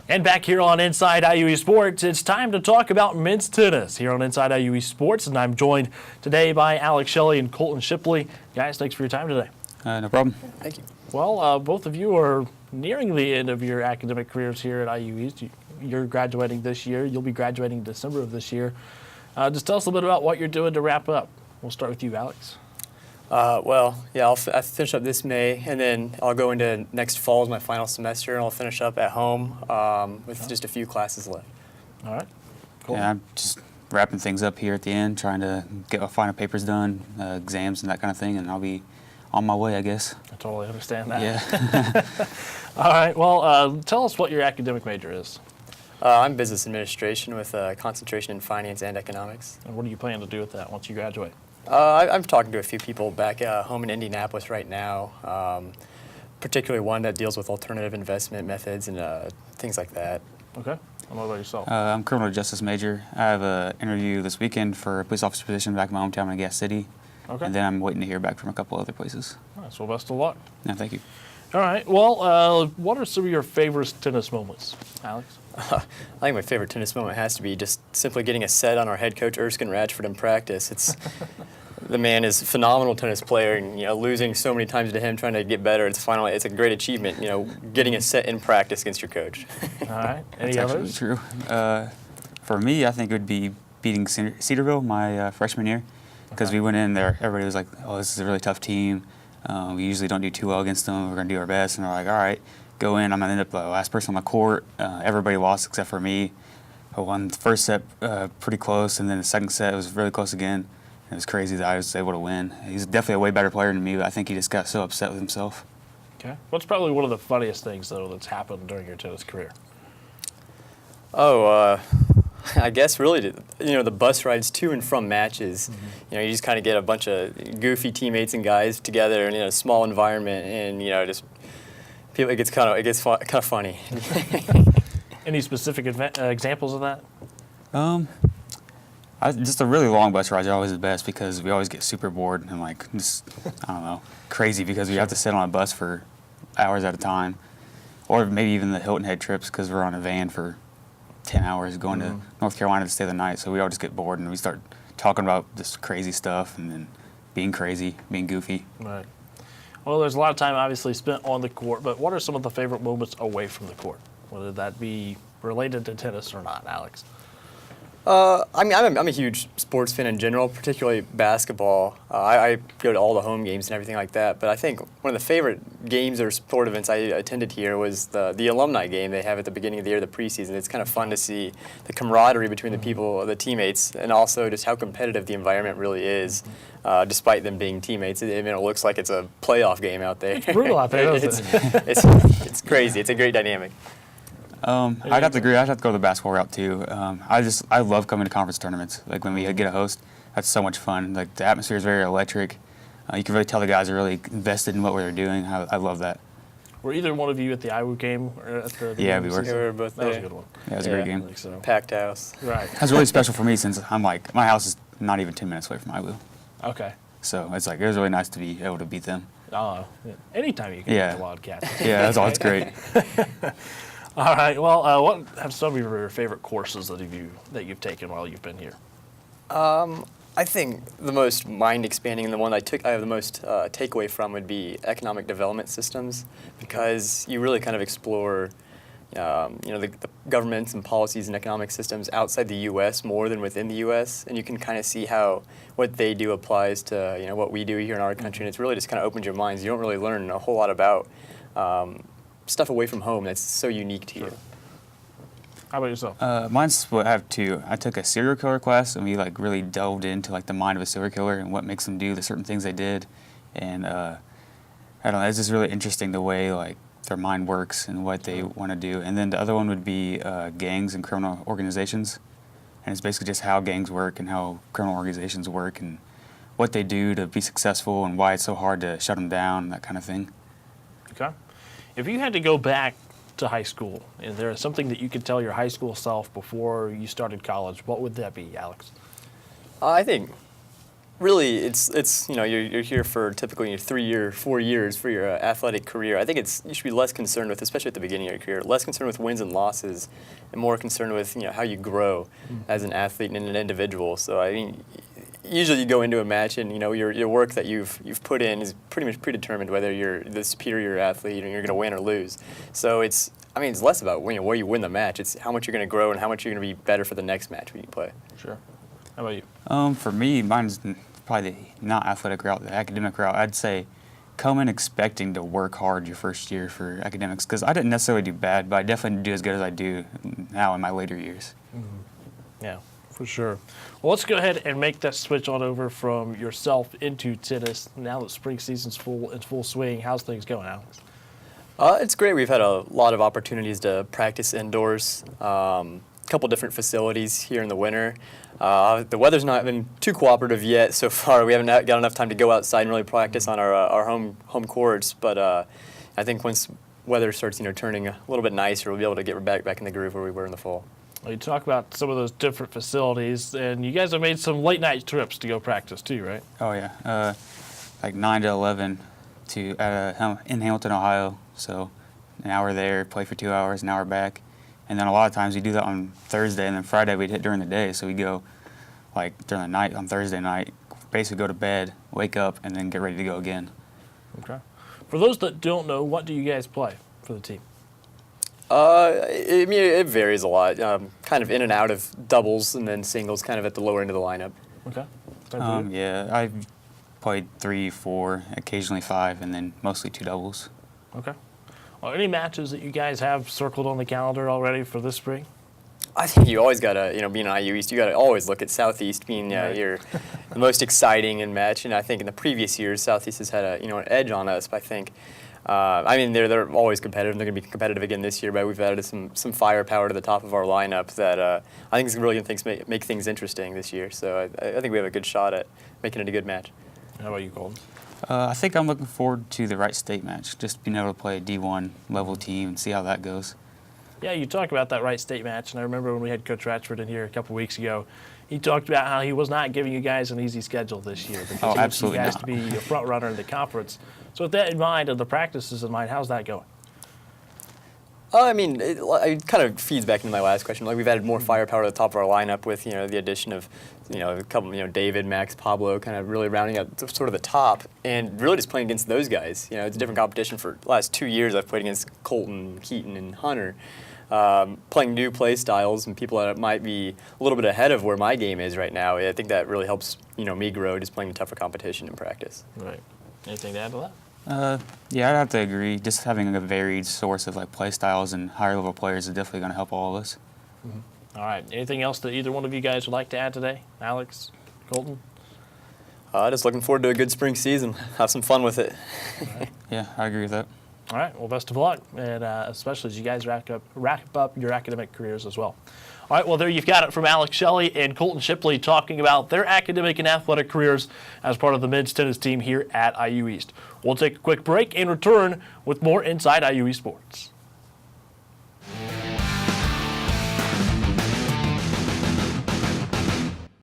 And back here on Inside IUE Sports, it's time to talk about men's tennis here on Inside IUE Sports, and I'm joined today by Alex Shelley and Colton Shipley. Guys, thanks for your time today. No problem. Thank you. Well, both of you are nearing the end of your academic careers here at IUE. You're graduating this year. You'll be graduating December of this year. Just tell us a little bit about what you're doing to wrap up. We'll start with you, Alex. I'll finish up this May, and then I'll go into next fall as my final semester, and I'll finish up at home with just a few classes left. All right. Cool. Yeah, I'm just wrapping things up here at the end, trying to get my final papers done, exams and that kind of thing, and I'll be on my way, I guess. I totally understand that. Yeah. All right. Well, tell us what your academic major is. I'm business administration with a concentration in finance and economics. And what are you planning to do with that once you graduate? I'm talking to a few people back home in Indianapolis right now, particularly one that deals with alternative investment methods and things like that. Okay. And what about yourself? I'm criminal justice major. I have an interview this weekend for a police officer position back in my hometown in Gas City. Okay. And then I'm waiting to hear back from a couple other places. All right, so best of luck. No, thank you. All right. Well, what are some of your favorite tennis moments, Alex? I think my favorite tennis moment has to be just simply getting a set on our head coach Erskine Ratchford in practice. The man is a phenomenal tennis player, and losing so many times to him, trying to get better. It's a great achievement. Getting a set in practice against your coach. All right. Any That's others? actually true. For me, I think it would be beating Cedarville my freshman year, because we went in there. Everybody was like, "Oh, this is a really tough team. We usually don't do too well against them. We're going to do our best." And they're like, "All right, go in. I'm going to end up the last person on the court." Everybody lost except for me. I won the first set pretty close, and then the second set was really close again. It was crazy that I was able to win. He's definitely a way better player than me, but I think he just got so upset with himself. Okay. What's probably one of the funniest things, though, that's happened during your tennis career? I guess really, the bus rides to and from matches. Mm-hmm. You just kind of get a bunch of goofy teammates and guys together in a small environment, and just people. It gets kind of funny. Any specific examples of that? Just a really long bus rides are always the best, because we always get super bored and crazy, because we have to sit on a bus for hours at a time, or maybe even the Hilton Head trips, because we're on a van for 10 hours going to North Carolina to stay the night. So we all just get bored and we start talking about this crazy stuff and then being crazy, being goofy. Right. Well, there's a lot of time obviously spent on the court, but what are some of the favorite moments away from the court? Whether that be related to tennis or not, Alex? I'm a huge sports fan in general, particularly basketball. I go to all the home games and everything like that. But I think one of the favorite games or sport events I attended here was the alumni game they have at the beginning of the year, the preseason. It's kind of fun to see the camaraderie between the people, the teammates, and also just how competitive the environment really is, despite them being teammates. It looks like it's a playoff game out there. It's brutal out there, doesn't it? It's crazy. It's a great dynamic. I'd have to agree. I'd have to go the basketball route too. I love coming to conference tournaments. Like when we get a host, that's so much fun. Like the atmosphere is very electric. You can really tell the guys are really invested in what we're doing. I love that. Were either one of you at the IWU game or at the? Yeah, we were. We were both there. That was a good one. Yeah, it was a great game. I think so. Packed house. Right. That's really special for me, since my house is not even 10 minutes away from IWU. Okay. So it was really nice to be able to beat them. Yeah. Anytime you can beat the Wildcats. Yeah, that's all. It's great. All right. Well, what have some of your favorite courses that you've taken while you've been here? I think the most mind-expanding and the one I have the most takeaway from would be economic development systems, because you really kind of explore, the governments and policies and economic systems outside the U.S. more than within the U.S., and you can kind of see how what they do applies to what we do here in our country, and it's really just kind of opens your minds. You don't really learn a whole lot about stuff away from home that's so unique to you. How about yourself? Mine's split. I have two. I took a serial killer class, and we really delved into the mind of a serial killer and what makes them do the certain things they did. And I don't know, it's just really interesting the way their mind works and what they want to do. And then the other one would be gangs and criminal organizations, and it's basically just how gangs work and how criminal organizations work and what they do to be successful and why it's so hard to shut them down, that kind of thing. Okay. If you had to go back to high school, is there something that you could tell your high school self before you started college, what would that be, Alex? I think Really, it's you're here for typically 4 years for your athletic career. I think you should be less concerned with, especially at the beginning of your career, less concerned with wins and losses, and more concerned with how you grow as an athlete and an individual. So I mean, usually you go into a match and your work that you've put in is pretty much predetermined whether you're the superior athlete and you're going to win or lose. So it's less about where you win the match. It's how much you're going to grow and how much you're going to be better for the next match when you play. Sure. How about you? For me, mine's probably the not athletic route, the academic route. I'd say come in expecting to work hard your first year for academics, because I didn't necessarily do bad, but I definitely didn't do as good as I do now in my later years. Yeah, for sure. Well, let's go ahead and make that switch on over from yourself into tennis. Now that spring season's in full swing, how's things going, Alex? It's great. We've had a lot of opportunities to practice indoors. Couple different facilities here in the winter. The weather's not been too cooperative yet so far. We haven't got enough time to go outside and really practice on our home courts. But I think once weather starts turning a little bit nicer, we'll be able to get back in the groove where we were in the fall. Well, you talk about some of those different facilities, and you guys have made some late night trips to go practice too, right? Oh yeah, like 9 to 11 in Hamilton, Ohio. So an hour there, play for 2 hours, an hour back. And then a lot of times we do that on Thursday, and then Friday we'd hit during the day. So we go like during the night on Thursday night, basically go to bed, wake up, and then get ready to go again. Okay. For those that don't know, what do you guys play for the team? It varies a lot. Kind of in and out of doubles and then singles, kind of at the lower end of the lineup. Okay. Same for you? Yeah, I've played 3, 4, occasionally 5, and then mostly 2 doubles. Okay. Are any matches that you guys have circled on the calendar already for this spring? I think you always gotta, being an IU East, you gotta always look at Southeast being your the most exciting in match. And I think in the previous years, Southeast has had an edge on us. But I think, they're always competitive. And they're gonna be competitive again this year. But we've added some firepower to the top of our lineup that I think is really gonna make things interesting this year. So I think we have a good shot at making it a good match. How about you, Colton? I think I'm looking forward to the Wright State match, just being able to play a D1 level team and see how that goes. Yeah, you talked about that Wright State match, and I remember when we had Coach Ratchford in here a couple weeks ago, he talked about how he was not giving you guys an easy schedule this year because he wants you absolutely guys not. to be a front runner in the conference. So with that in mind and the practices in mind, how's that going? It kind of feeds back into my last question. Like, we've added more firepower to the top of our lineup with, the addition of, a couple, David, Max, Pablo, kind of really rounding out sort of the top, and really just playing against those guys. It's a different competition. For the last 2 years, I've played against Colton, Keaton, and Hunter, playing new play styles and people that might be a little bit ahead of where my game is right now. I think that really helps, me grow, just playing a tougher competition in practice. Right. Anything to add to that? Yeah, I'd have to agree. Just having a varied source of play styles and higher level players is definitely going to help all of us. Mm-hmm. All right. Anything else that either one of you guys would like to add today? Alex, Colton? Just looking forward to a good spring season. Have some fun with it. Right. Yeah, I agree with that. All right. Well, best of luck, and especially as you guys wrap up your academic careers as well. All right, well, there you've got it from Alex Shelley and Colton Shipley talking about their academic and athletic careers as part of the men's tennis team here at IU East. We'll take a quick break and return with more Inside IU East Sports.